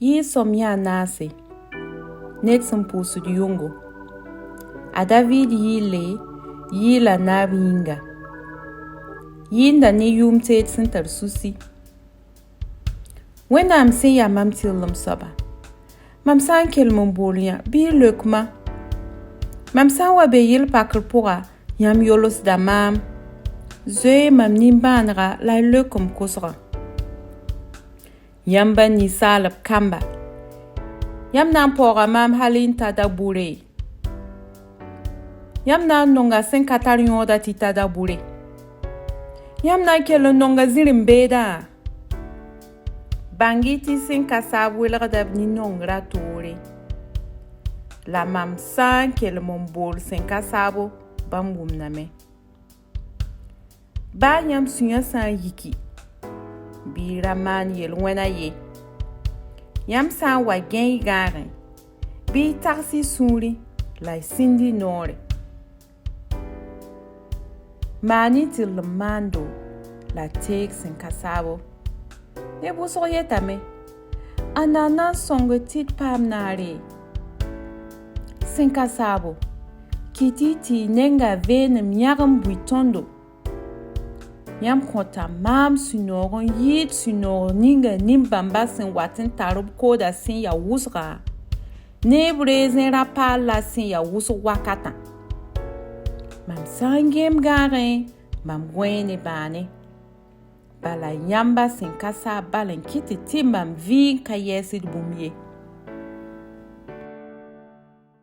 Yiin-Sõamyã naase ned sẽn pʋʋsd yʋngo. A David yɩlle yɩɩla naab yĩnga. Yɩɩnda ne yʋʋm teed sẽn tar susi. Wẽnnaam sẽn yaa mam tɩrlem soaba. Mam sã n kelem n bool yã bɩ y leok-ma. Mam sã n wa be yɩl-pakr pʋga yãmb yolsda maam. Zoe mam nimbãanega la y leok-m kʋsga. Yãmba ninsaalb kamba. Yãmb na n paooga maam hal n ta da-bʋre. Yãmb na n nonga sẽn ka tar yõoda tɩ ta da-bʋre. Yãmb na n kell n nonga zĩrem-beedã. Bãng-y tɩ sẽn ka saab welgda b nin-nongrã toore. La mam sã n kelem n bool sẽn ka saabo bãmb wʋmname. Baa yãmb sũ-yã sã n yiki, bɩ y ra maan yel-wẽna ye. Yãmb sã n wa gẽ y gãagẽ, bɩ y tags y sũurẽ la y sĩnd y noore. Maan y tɩrlem maando la teeg sẽn ka saabo. Neb wʋsg yetame, a na n sõng tɩ d paam naare. Sẽn ka saabo, kɩt-y tɩ y nenga veenem yãgem bui tõndo. Yãmb kõta maam sũ-noog n yɩɩd sũ-noog ninga nin-bãmba sẽn wat n tar b kooda sẽn ya wʋsga, ne b reezẽ ra paal la sẽn ya wʋsg wakatã. Mam sã n gẽem gãagẽ, mam gõe ne bãane. Bala yãmba sẽn ka saab bal n kɩt tɩ mam vɩɩ n ka yɛɛsd bũmb ye.